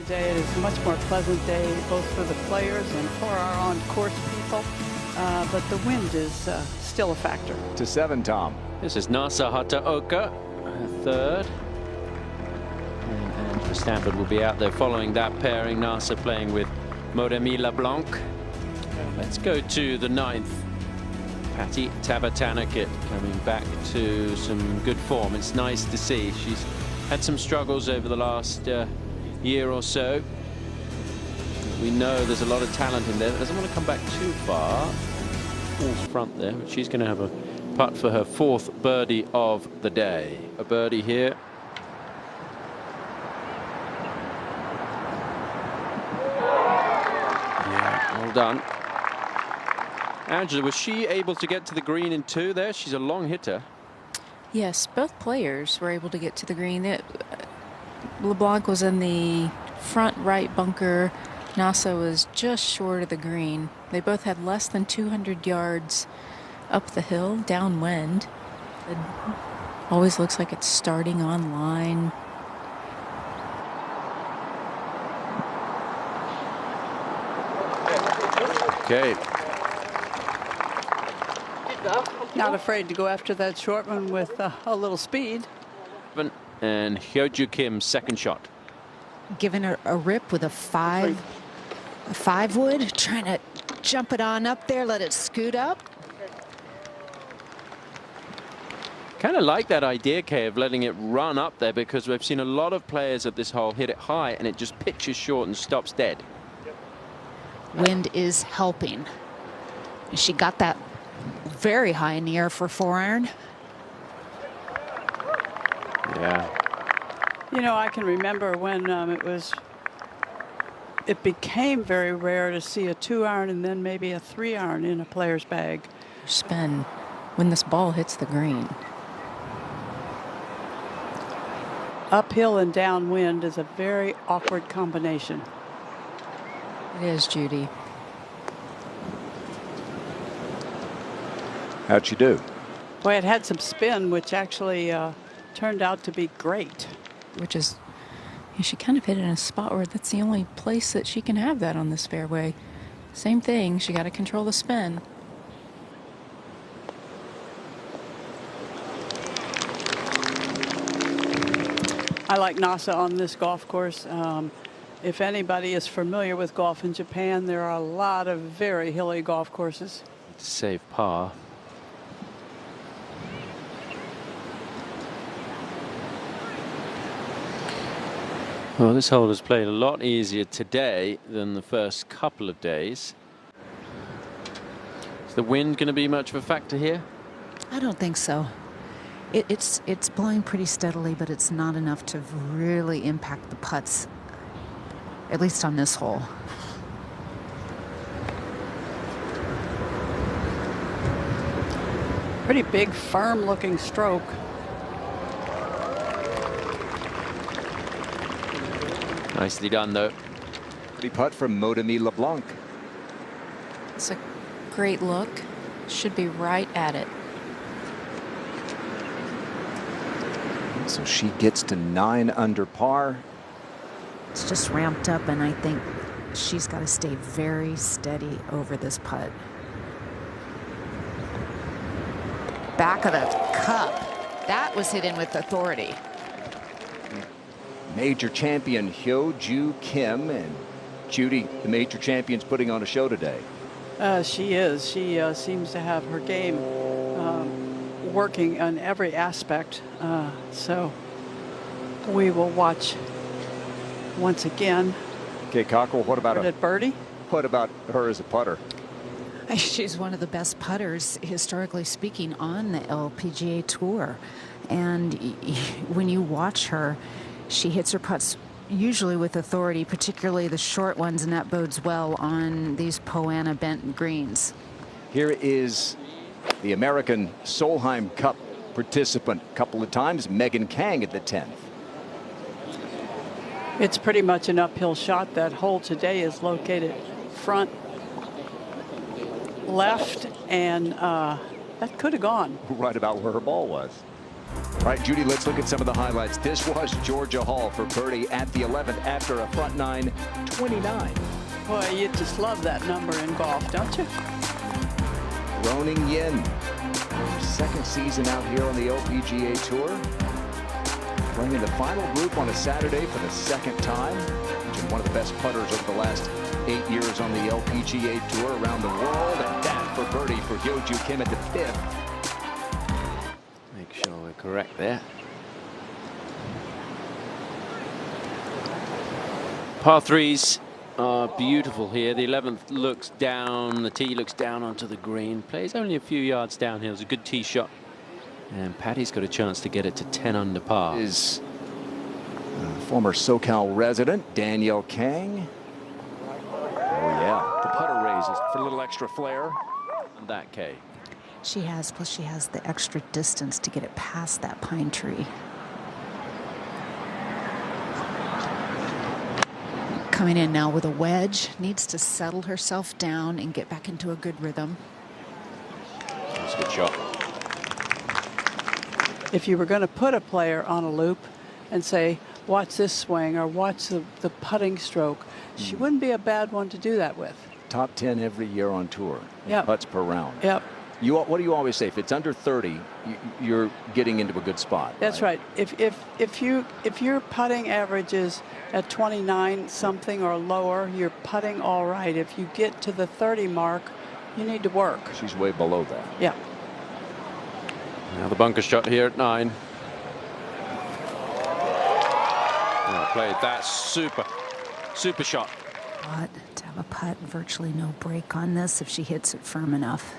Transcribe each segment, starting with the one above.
Today it is a much more pleasant day, both for the players and for our on-course people. But the wind is still a factor. To 7, Tom. This is Nasa Hataoka, third. And Verstappen will be out there following that pairing. Nasa playing with Moremi LeBlanc. Let's go to the 9th. Patty Tabatanakit coming back to some good form. It's nice to see. She's had some struggles over the last year or so. We know there's a lot of talent in there. It doesn't want to come back too far. Falls front there, but she's going to have a putt for her 4th birdie of the day. A birdie here. Yeah, well done. Angela, was she able to get to the green in 2 there? She's a long hitter. Yes, both players were able to get to the green. LeBlanc was in the front right bunker. Nasa was just short of the green. They both had less than 200 yards up the hill, downwind. It always looks like it's starting on line. Okay. Not afraid to go after that short one with a little speed. And Hyoju Kim's 2nd shot. Giving her a rip with a 5 wood, trying to jump it on up there, let it scoot up. Kind of like that idea, Kay, of letting it run up there, because we've seen a lot of players at this hole hit it high and it just pitches short and stops dead. Wind is helping. She got that very high in the air for 4-iron. Yeah. You know, I can remember when it became very rare to see a 2-iron and then maybe a 3-iron in a player's bag. Spin when this ball hits the green. Uphill and downwind is a very awkward combination. It is, Judy. How'd she do? Boy, it had some spin, which actually turned out to be great. Which is, she kind of hit it in a spot where that's the only place that she can have that on this fairway. Same thing, she got to control the spin. I like Nasa on this golf course. If anybody is familiar with golf in Japan, there are a lot of very hilly golf courses. Save par. Well, this hole has played a lot easier today than the first couple of days. Is the wind going to be much of a factor here? I don't think so. It's blowing pretty steadily, but it's not enough to really impact the putts, at least on this hole. Pretty big, firm-looking stroke. Nicely done, though. Pretty putt from Moremi LeBlanc. It's a great look. Should be right at it. So she gets to 9 under par. It's just ramped up, and I think she's got to stay very steady over this putt. Back of the cup. That was hit in with authority. Major champion Hyoju Kim, and Judy, the major champion's putting on a show today. She is. She seems to have her game working on every aspect. So we will watch once again. Okay, Cockrell, what about birdie? What about her as a putter? She's one of the best putters, historically speaking, on the LPGA Tour. And when you watch her, she hits her putts usually with authority, particularly the short ones, and that bodes well on these Poana bent greens. Here is the American Solheim Cup participant a couple of times, Megan Kang at the 10th. It's pretty much an uphill shot. That hole today is located front left, and that could have gone. Right about where her ball was. All right, Judy, let's look at some of the highlights. This was Georgia Hall for birdie at the 11th after a front nine 29. Boy, you just love that number in golf, don't you? Roning Yin, second season out here on the LPGA Tour. Playing in the final group on a Saturday for the second time. And one of the best putters over the last 8 years on the LPGA Tour around the world. And that for birdie for Hyo-Joo Kim at the 5th. Make sure we're correct there. Par threes are beautiful here. The 11th looks down, the tee looks down onto the green. Plays only a few yards down here. It's a good tee shot. And Patty's got a chance to get it to 10 under par. Is former SoCal resident Danielle Kang. Oh yeah, the putter raises for a little extra flair. And that K. She has, plus she has the extra distance to get it past that pine tree. Coming in now with a wedge, needs to settle herself down and get back into a good rhythm. That's a good shot. If you were going to put a player on a loop and say, watch this swing or watch the putting stroke, she wouldn't be a bad one to do that with. Top 10 every year on tour. Yep. Putts per round. Yep. What do you always say? If it's under 30, you're getting into a good spot. That's right. If your putting average is at 29 something or lower, you're putting all right. If you get to the 30 mark, you need to work. She's way below that. Yeah. Now the bunker shot here at 9. Well played. That's super shot. But to have a putt, virtually no break on this if she hits it firm enough.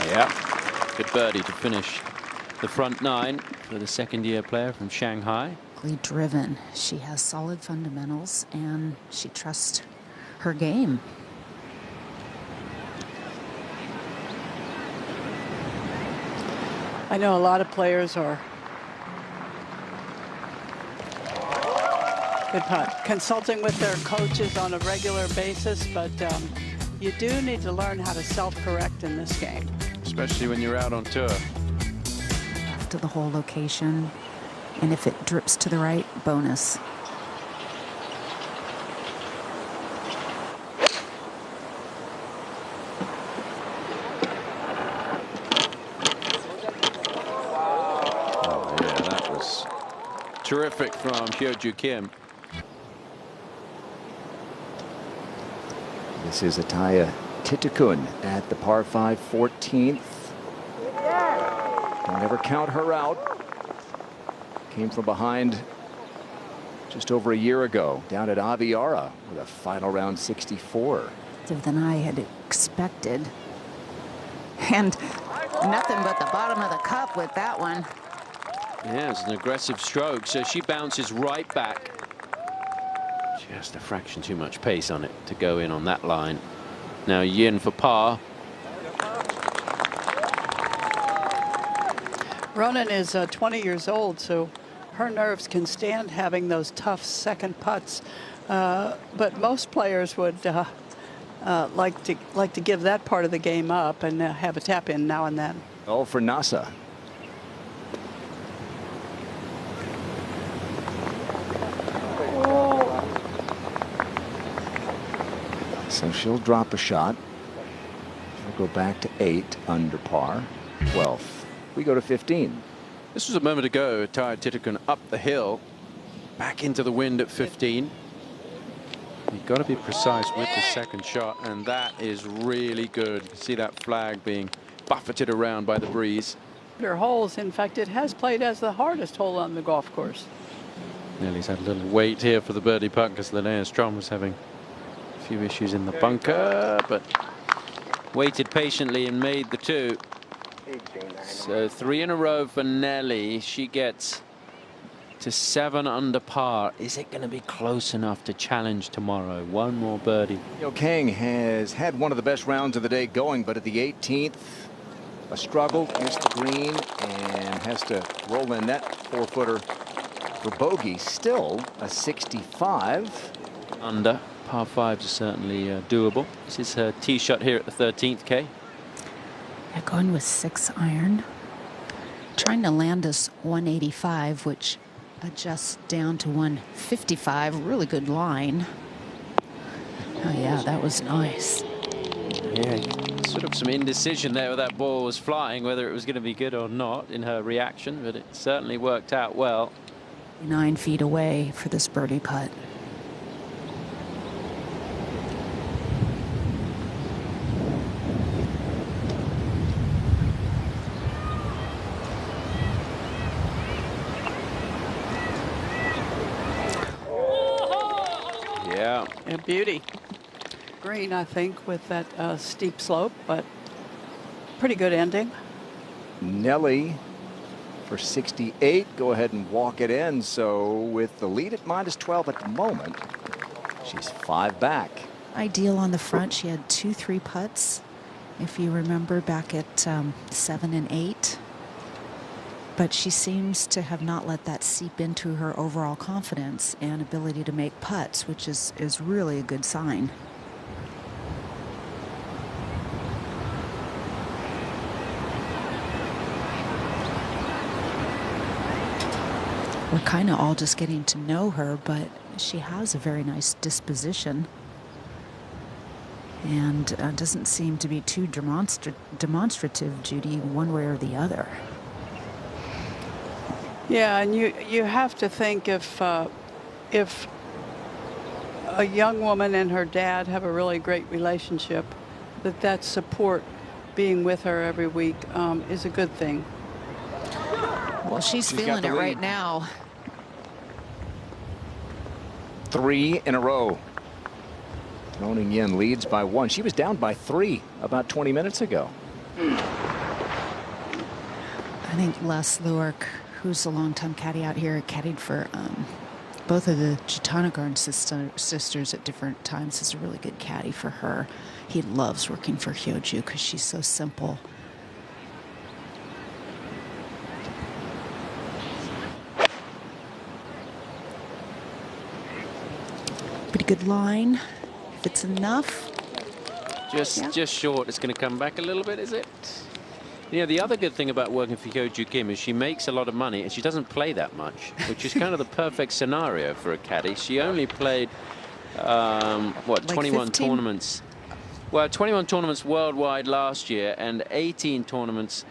Yeah, good birdie to finish the front 9 for the second-year player from Shanghai. Driven. She has solid fundamentals and she trusts her game. I know a lot of players are good putt, consulting with their coaches on a regular basis, but you do need to learn how to self-correct in this game. Especially when you're out on tour. To the whole location, and if it drips to the right, bonus. Oh yeah, that was terrific from Hyo-Joo Kim. This is Ataya Titakun at the par 5 14th. Don't ever count her out. Came from behind just over a year ago down at Aviara with a final round 64. Than I had expected. And nothing but the bottom of the cup with that one. Yeah, it's an aggressive stroke, so she bounces right back. Just a fraction too much pace on it to go in on that line. Now Yin for par. Ronan is 20 years old, so her nerves can stand having those tough second putts. But most players would like to give that part of the game up and have a tap in now and then. All for NASA. So she'll drop a shot. She'll go back to 8 under par. 12th. We go to 15. This was a moment ago. Ataya Titakun up the hill, back into the wind at 15. You've got to be precise with the second shot, and that is really good. You can see that flag being buffeted around by the breeze. Her holes, in fact, it has played as the hardest hole on the golf course. Nelly's had a little wait here for the birdie putt because Linnea Strom was having a few issues in the bunker, but waited patiently and made the 2. So 3 in a row for Nelly. She gets to 7 under par. Is it going to be close enough to challenge tomorrow? One more birdie. Kang has had one of the best rounds of the day going, but at the 18th, a struggle, missed the green, and has to roll in that 4-footer for bogey. Still a 65 under par 5s are certainly doable. This is her tee shot here at the 13th, Kay. Yeah, going with 6 iron. Trying to land us 185, which adjusts down to 155. Really good line. Oh yeah, that was nice. Yeah, sort of some indecision there where that ball was flying, whether it was going to be good or not in her reaction, but it certainly worked out well. 9 feet away for this birdie putt. Yeah. A beauty. Green, I think, with that steep slope, but pretty good ending. Nelly for 68. Go ahead and walk it in. So with the lead at -12 at the moment, she's 5 back. Ideal on the front. She had 2 3 putts, if you remember, back at 7 and 8. But she seems to have not let that seep into her overall confidence and ability to make putts, which is really a good sign. We're kind of all just getting to know her, but she has a very nice disposition and doesn't seem to be too demonstrative, Judy, one way or the other. Yeah, and you have to think if a young woman and her dad have a really great relationship, that support being with her every week is a good thing. Well, she's feeling it right now. 3 in a row. Roning Yin leads by 1. She was down by 3 about 20 minutes ago. I think Les Lewick, who's a longtime caddy out here, caddied for both of the Jitanagarn sisters at different times, is a really good caddy for her. He loves working for Hyoju because she's so simple. Pretty good line, if it's enough. Just short. It's going to come back a little bit, is it? You know, the other good thing about working for Hyoju Kim is she makes a lot of money and she doesn't play that much, which is kind of the perfect scenario for a caddy. She only played, what, 21 15? tournaments. Well, 21 tournaments worldwide last year and 18 tournaments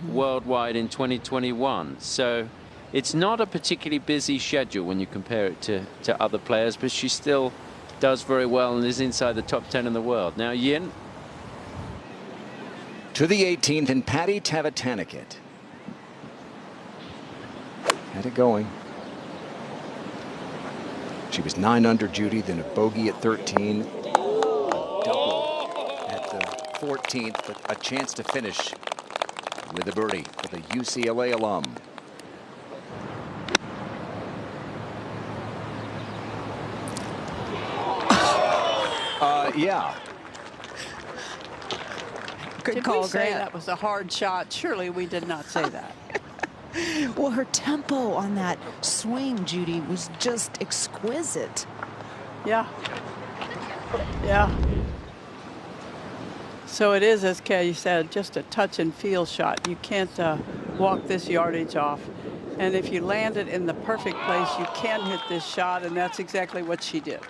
worldwide in 2021. So it's not a particularly busy schedule when you compare it to other players, but she still does very well and is inside the top 10 in the world. Now, Yin. To the 18th, and Patty Tavatanakit had it going. She was 9 under, Judy, then a bogey at 13, a double at the 14th, but a chance to finish with a birdie for the UCLA alum. Yeah. Did we say that was a hard shot? Surely we did not say that. Well, her tempo on that swing, Judy, was just exquisite. Yeah. Yeah. So it is, as Kay said, just a touch and feel shot. You can't walk this yardage off. And if you land it in the perfect place, you can hit this shot, and that's exactly what she did.